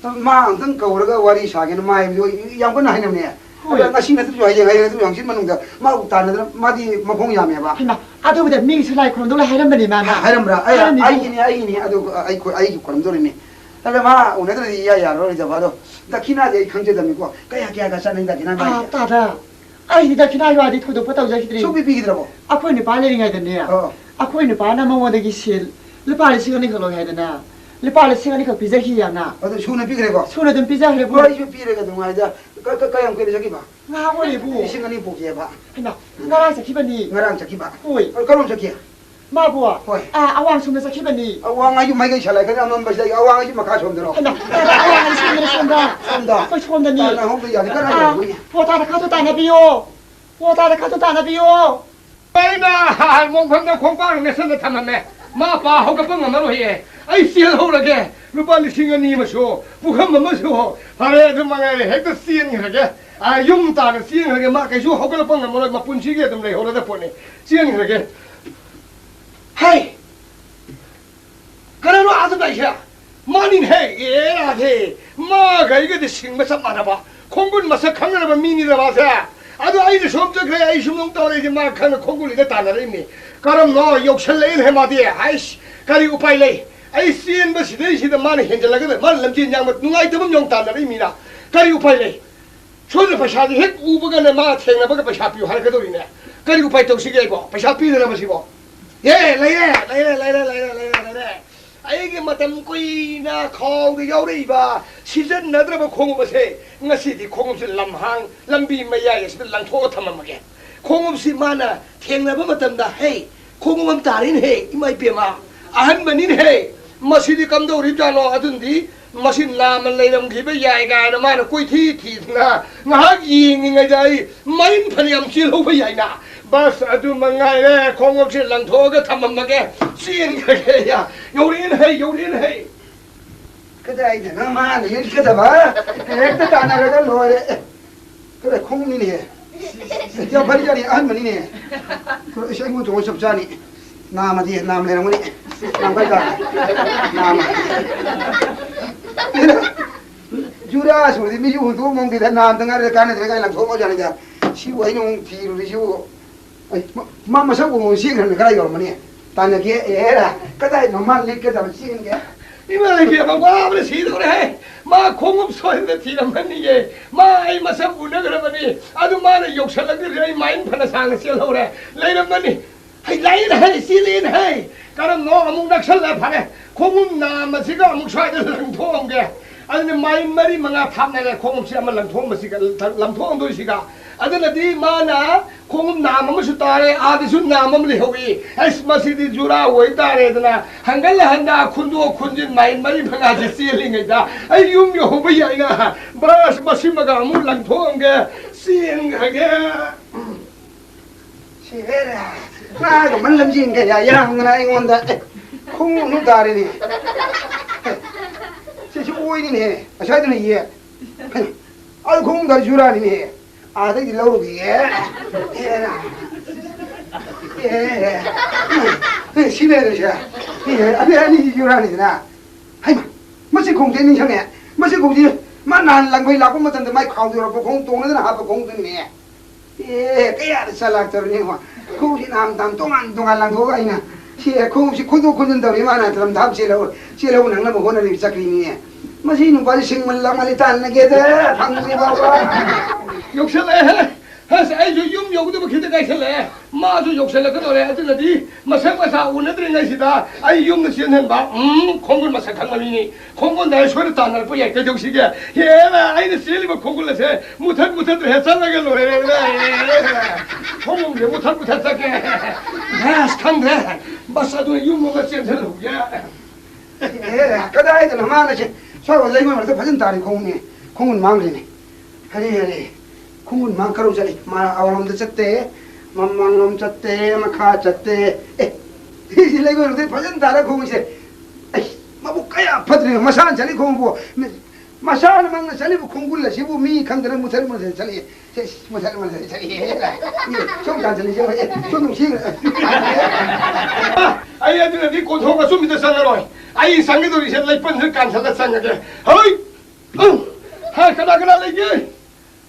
마음등 거우르가 와리 사기는 마이 양건 하이네. 나 신나도 좋아해. 가이도 영신 만는가. 마고 다는 마디 마봉 야매봐. 하나. 아도보다 미스 라이 그런 돌아 하이란만이 마마. 하이란브라. 아이니 아도 아이기 그런 돌이네. 알아마 오늘들 이야야로 이제 봐도 나 키나제 강제담이고 까야까야가 사는다 기나 봐. 아, 따다. 아이니가 기나요 아디 토도 보다 자기들이. 소비 비기더라고. 아코이니 발레링 해야 되네요. 아코이니 바나마 원데기 실. 르파리 시간이 걸어 해야 되나. 르파리 시간이 그 비자 희야나. 어디 손에 비그래고. 손에 든 비자 해보. 뭐 이거 비래가 좀 말이야. 까까양 quên 저기 봐. 나 원이부. 이 시간이 보기에 봐. 하나. 나랑 기반이. 나랑 저기 봐. 호이. 그럼 저기. 마부아. 호이. 아, 아왕 숨에서 기반이. 아왕 아주 많이 잘해. 그냥 한번 봐서 아왕 아주 막 가서 들어. 하나. 아왕 숨에서 손다. 손다. 또 손다니. 나 홍도 야니 까나 보이냐. 보다다 가도 다나비요. 보다다 가도 다나비요. 아이나 몽판도 공방을 내선다 탐하네. 마빠 호가 뻥만 말로 해. 아이 씨를 호라게. 루빨리 싱어니 마쇼. 부컴만 마쇼. 바래 좀 망해. 핵도 씨는 그러게. 아 용다는 씨는 그러게 막 계속 호가 뻥만 말로 막 분치게 좀 내. 호라다 보네. 씨는 그러게. 하이. 그래도 아주 나이야. 많이 해. 예라게. 마가 이거 싱마사 말아봐. 공군 마사 카메라만 미니라 봐서. 아도 아이들 수업적 그래 아이 숨동 떠내지 말카는 콩굴리가 다나랬니 그럼 너 욕설레인 해마디 아이씨 가리 우파일레 아이 씨엔 뭐 시대 시대 많이 현절라거든 많이 남진 양뭐 누가 있다면 용 다나리미나 가리 우파일레 초를 바샤디 핵 우버가네 마 탱나버가 바샤피우 할 거도리네 가리 우파이 떡시게 이거 바샤피드나 마시고 예 레이레 아이게 마담 꾸이나 거기 여리바 시즌 나들어봐 공업세 ngasi 공업시 람항 람비 마야에서 랑토가 탐만게 공업시 많아 탱나봐 마담다 헤이 공업은 다른 헤이 이마이 빼마 아한만인 헤이 마시디 감도 우리잖아 아든디 마신 나만 레이람 기베 야이가 마나 꾸이티티나 ngahak yingingajai main phaniam chilhoba yaina bas adu mangai 공업시 랑토가 탐만게 시인 가게야 요린 헤이 그래 아이들 너만 이렇게 봐. 액도 다나가가 노래. 그래 콩민이네. 야 버리자니 한번이네. 그 시행문 좀 섭자니. 나마디 남래는 뭐니? 남가가. 나마. 주라 소리 미주 도 몽디다 남등아를 가는 데가 랑 소모자니가. 시고 이놈 뒤로 시고. 마마 사고 시행을 가라 요러니. 단게 에라. 그다 노만 리게 잡 시행 게. 이만하게 막 와버려 시도래 마 공업 소인데 티라만이게 마이 마사 우나 그러더니 아주 많은 욕설랑들이 마인 파나 상을 셀러래 레이런만이 하이 라인 하이 실린 하이 가람 너 아무 낙설래 파네 공업 나마시가 아무 쏴이들 랑통게 아니 마인 말이 mga 탑내가 공업 시야만 랑통마시가 랑통도시가 아들나디 마나 공업 나마무수 따래 아디수 나마무리 호위 에스 마시디 주라 오이따래드나 한갈라 한다 쿤도 쿤진 마인 말이 방아지 씨링이다 아이 용요 호비야이가 브라스 마시마가 아물랑 통게 씨잉하게 시베라 나도 말람진 게야 양나 이건다 콩누 따리니 시시 오이니네 아샤드는 이해 아이 공다 주라니네 아들이 나오게 시내에서 아니 유라니나 하이마 뭐지 공대는 형에 뭐지 공지 만난 랑바이 라고 못한데 마이 카우더라고 공 동네는 하고 공등네 그야 살락더니 와 공지 남담 동안 랑도가 있나 시에 공시 고도 고는다리 많아 그럼 답지라고 지라고 낭나 뭐 호너리 작리니 뭐지 누가 생물 랑말이 단나게다 방구리 봐봐 욕설래 해서 아주 욕도 뭐 기대가 있을래 마주 욕설래 그 노래 하더니 마사마사 오늘들이 날씨다 아이 욕는 시는 봐 공군 마사 강만이니 공군 날 소리 다 날 뻔해 그 정식에 얘나 아이는 실리버 공군래서 못한들 했잖아 노래를 공군 못했게 나스 강대 마사도 유머가 센터로 그다 아이들 많아지 서로 레고면서 버전 다리 공군 망리네 하리 공군 망가로 자리 마 아우람도 쳤대 맘망놈 쳤대 마카 쳤대 레고면서 버전 다라 공군세 마부까야 퍼드리 마산 자리 공부 마산 망나 자리 공군라 시부 미 강들은 못할 자리 못할 자리 좀 자리 좀 시 아이들이 고통가 좀 믿어 살아로 아이 상계들이 셀라 뻔을 간살다 상게 어이 하 그나 레기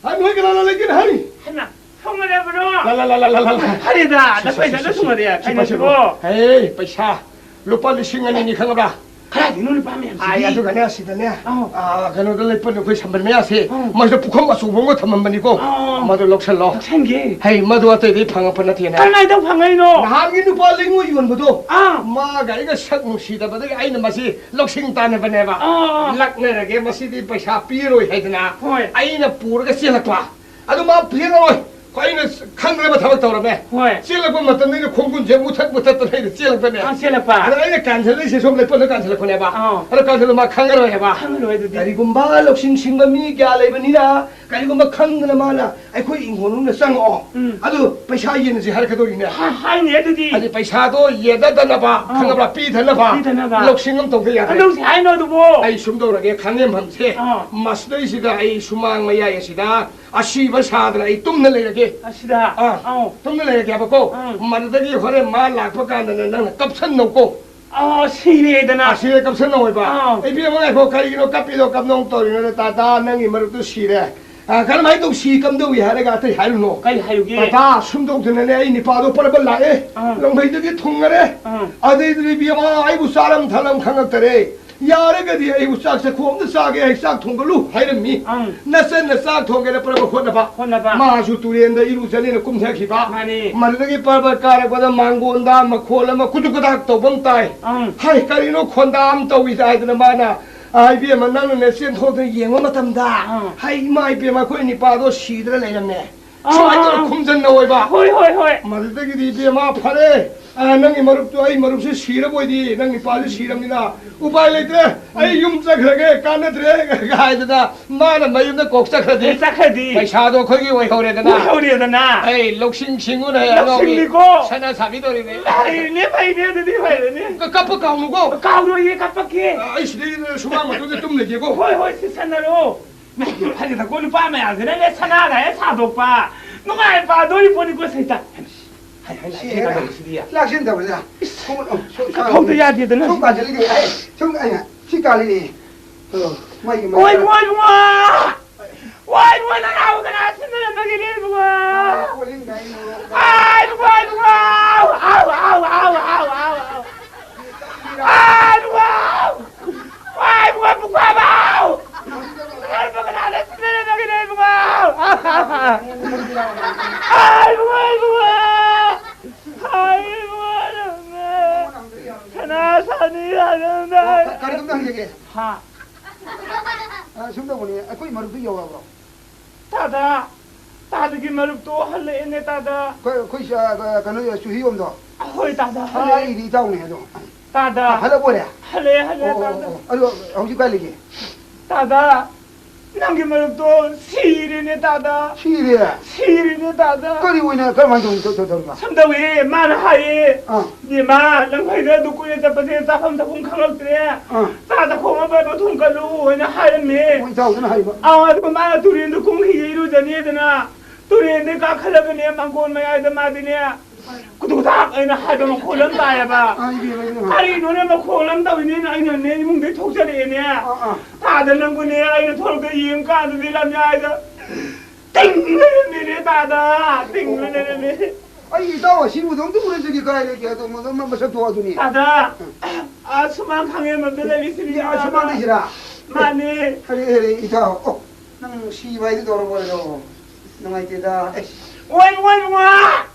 아이 그나 레기 하리 하나 형을 해보러 라라라라라라 하리다 나 पैसा 좀 어디야 가지고 에이 पैसा 루파 리싱 아니니 강아봐 그래 눈을 밤에 아이 아주 가냐 시다네 아 그노들 레뻔 그 삼번매야세 마저 북한 가서 본거 탐만이고 마도 럭설로 생기 헤이 마도 왔더니 방아펀나 티네 달라이도 방아이노 나하기 누파 링고 이건보도 마가 이거 석무시다 버들 아이는 맛이 럭싱 따네 버네봐 락네라게 맛이디 पैसा 피로이 해드나 아이는 부르게 셀락봐 아주 마 피로이 과인은 강그레마 타박다 그러면 찔러본 맞던 공군 제 못했던 애들 찔러보네 찔러봐 아니 간절히 세송을 뻔을 간절히 보내봐 아니 간절히 막 강그레 해봐 강그레 해도 돼 그리고 말 럭싱 신감이 갸레버니라 그리고 막 강그레 말라 아이 그 인고는 쌍어 아주 पैसा 이는지 할게 도리네 하이 얘들이 아니 पैसा도 얘다 다나봐 강가봐 삐 다나봐 럭싱은 동그야 럭싱 아이 너도 뭐 아이 숨도라게 강님 함세 마스터이시가 아이 수망 마야야시다 아시바 사드라 이 뚱ner레게 아시다 뚱ner레게 하고 마르다기 허레 말 락박가는 나는 깝선 놓고 시리에다나 시리 깝선 놓어봐 이 비명에 거 가리기로 깝비도 깝농 떠리는 따다 능이 머르도 시래 그럼 아이 또 시감도 위하래가 또 할노 가이 하유기 따다 숨동 드는 애 니빠도 뻘뻘 나에 롱베이들이 통하래 아들들이 비마 아이고 사람 달람 강악들에 야래가디 아이고 싹세 콤도 싸게 싹 통걸로 하이름미 나센 싹 통게를 뿌려고 혼나봐 마주 뚜리엔다 이루자니는 꿈새기봐 말르기 뻘뻘 까래보다 망고온다 막 콜라마 구두구닥 또 범따이 하이까리노 콘담 또 위다 아이들은 많아 아이비에만 나는 내 센터도 예ngo mattam다 하이마 아이비에만 코이니 빠도 시들을 내렸네 아이들 콤전 나와봐 호이 말르기 이비에만 파래 nang imarup tu ay marup se shira boy di nang ipal shira mina upay letre ay yum sak rage kanat re gai da mana mayum da kok sak khadi paisa do khogi oi hore da na ay loksing singun hai loksing ko sana sabi do re ay ne bai ne kap ka nu go kauro ye kap ke ay shri suma ma tu tum le go hoi si sanaro hari da ko lu pa ma ya ne sana ga ya sa do pa no ga pa do ri poni ko saita 락신다 보자. 컴도 야 되더나. 총가 저기 아이 총 아니야. 시깔이니. 마이 와이 나 나오거나 쓰는 bag이래 누가. 아이 누가. 와이 누가 누가. 아이 누가 나 쓰는 bag이래 누가. 아이 누가. 산이 하는데 가리금당 얘기 하 숨다 보니 거기 머리도 여와 따다 따드기 머리도 할래네 따다 거기 그는 수희om도 호이 따다 할래 이리 다오네 도 따다 할래 보래 할래 따다 아유 혹시 갈리기 따다 남기 머리도 시리네 따다 시리네 따다 거리 오이네 그만 좀 더 삼다위 만하이 니마 랑파이가 누구에 잡아서 잡함다 공강을들에 따다 공업에도 돈가루 오이네 하이미 오이 자오는 하이바 아 그 마나 둘이도 공기 이루자니 되나 또래 내가 칼라그네 망고는 마야다 마디네 구두닥 아이나 하던 콜럼 다야봐 아니 너네 뭐 콜럼 다위네 아이나 내 뭉대 톡자리네 다들 남고네 아이나 돌고 이응까도 들람냐 아이다 띵르네 다다 띵르네 아이 이따와 신부동도 그래 저기 가야 되게 해도 뭐 도와주니 다다 아 수만 강에만 들리시니 아 수만 되시라 많이 그래 이따 난 시바이도 돌아보려 너가 이때다 와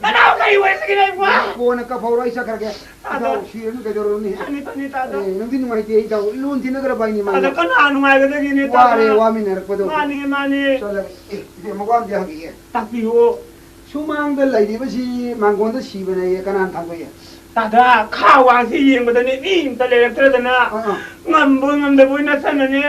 나나오 가이 왜 쓰기나 와 보는 까 보라 이사 그렇게 이따 시에는 그저러니 아니 다다 너도 너가 이때 이따 론 티나 그래 봐니 마 다다 그나 안 와거든요 와래 와미네 거도 많이 저래 이게 뭐가 안 돼 하기에 딱 비고 수망들 라이디버시 망고도 시번에 가난 당고에 다다 카와시 예거든요 임 달레트르드나 남봉음데 보이나 사느니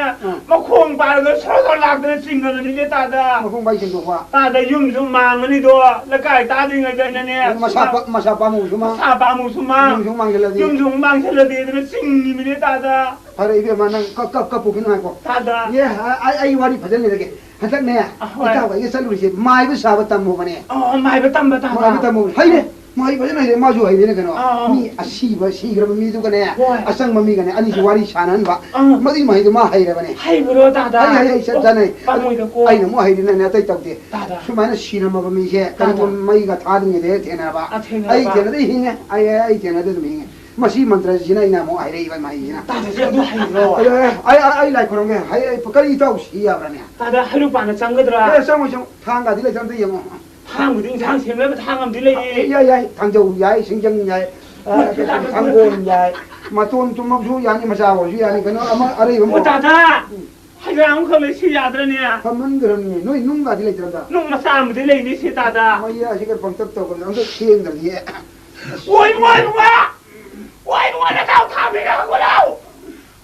뭐콩 바르고 서서 락들 싱거든요 다다 뭐 공부하기 좀 다다 юм좀 망은이도 라카이 따딩을 되느니 마사 빠무수마 사바무수마 좀 망gel라디 юм좀 망설러디는 싱님이네 다다 바로 이게 만난 깝깝 보기는 하고 다다 예 아이 와리 버전이 되게 한짝네 이따가 이게 살루시 마이브 사바탄 모바네 마이브 땀바다 마이브 땀모 하이네 마이 버전 하이네 마주 하이네 그노 미 아시바 시그럼 미두가네 아상 마미가네 아니 와리 샤난 바 마디 마이도 마 하이레바네 하이브로 다다 하이 샷자네 빵모이도 아이는 뭐 하이네 나타 딱데 다다 수마나 시나 마바미게 그리고 마이가 타딩에 대 테나바 아이 테나데 힝에 아이 테나데 좀 힝에 마시 만트라 지나 이나 뭐 하이레 이바 마이나 다다 저도 하이브로 아이 라이 그런 게 하이 버까리 있다고 시야라네 다다 하루 반에 짱거더라 예 상무정 타가 딜레 잠도 영어 항우딩 상세면 당함 딜레이 야야 당저 야이 신경 야이 당고 야이 마톤 좀 없어 야니 마사고 야니 그너 아마 아래 이거 뭐 다다 하이랑 컬레 시야드네 한번 그러니 너희 눈가 딜레 들었다 농마 싸움 딜레이 시 다다 뭐야 시가 방떡도 그런 거 시행들 예 와이 나 다우 탐비가 하고라우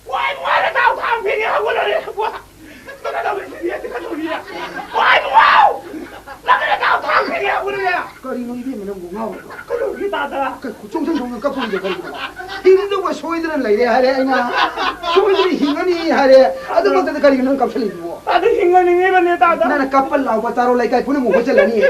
와이 나 다우 탐비가 하고라고 너가 나 왜 시리야 내가 소리야 와우 나가 다우 탐비가 하고라야 거리 너 이게 뭐는 뭐하고 그러기 다다 그 총선 종류 깎고 이제 거리 힘도 소이들은 레이래 하래 아니나 소이들이 힘하니 하래 아들한테 거리는 깎을리고 다다 힘가는 해봤네 다다 나는 깎을 나고 따로 레이까 보는 뭐 어쩔라니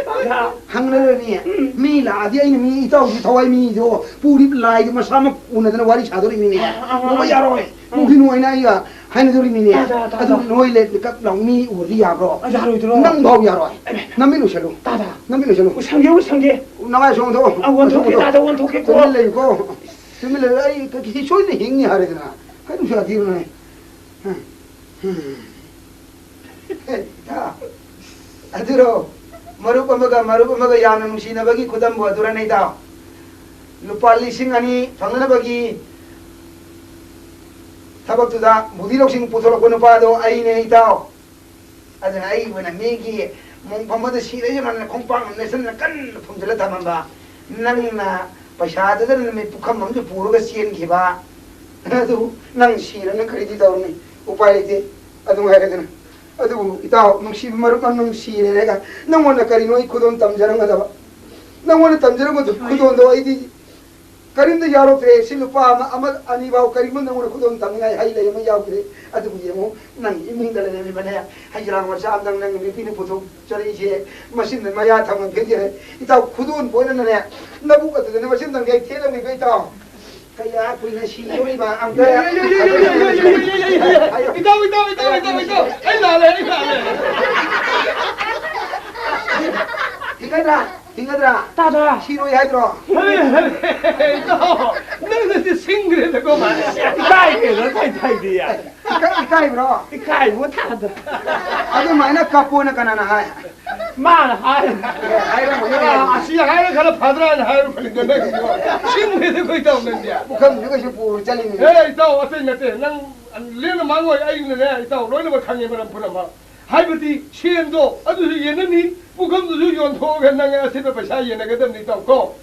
항내니 미라 아디 아니 미 이따오지 더와이 미도 뿌리 라이드 마사마 오늘은 와리 사도리니 뭐 야로 무기는 와이나 이가 하는 소리니 아주 노이레 깎랑미 우리야로 야로 들어 난 바우 야로 남미노 셜로 다다 남미노 셜로 상계 나와 정도 원통해 다다 원통해 고 들릴래고 들릴래 아이 그 소이네 행니 하래잖아 하도 제가 뒤로네 자 아들어 마루빠마가 야는 무시나바기 고담 보아두라네다 루팔리싱 아니 방나바기 타박두다 무디록싱 보도록 봐도 아이네 있다 아들 아이 뭐나 메기 몽파마도 시래지만 공빵 내선나 깐 품절을 담은 바 낭나 바샤드들은 메 북한 먼저 부르가 시엔 기바 그래도 낭 시는 그리디다 오니 우파이지 아동 해야 되나 아두 이따 농시 마루만 농시래 내가 너무나 가리노이 구돈 담자는 거다 봐 너무나 담자는 것도 구돈도 아이디 가림도 야로 그래 실루파 아마 아니 바오 가림은 너무나 구돈 담가 하이래 뭐 야오 그래 아두 부제모 난 이민들에 내면에 하이랑 와서 암당 난 미피는 보통 저리 이제 마신는 마야 타면 괜찮아 이따 구돈 보이는 애 나부 같은 내 마신당 내 태는 거 있다 kaya aku ini si Yuri bang angka. Ito. Ay lale. Tinggal 다다 si Yuri hadro. Ito. Nang si singre ko ba? 이카이게 타이타이디야 Ikai bro. 이카이 못 하다 Aduh mana kapo na kanana hai. 만 하이 Hai ra mo 아, 아시야 하이를 가라 파드라는 하이를 걸린다. singre ko ito ngandya. Bukan juga si pur jalin. ito 어떤 때 난 레는 망고 아이는데 ito 로는 뭐 강에 버는 보라 하이브티 시엔도 아주 얘는이 부금도 연토 간나가 세베 바샤 얘네가 됩니다. 고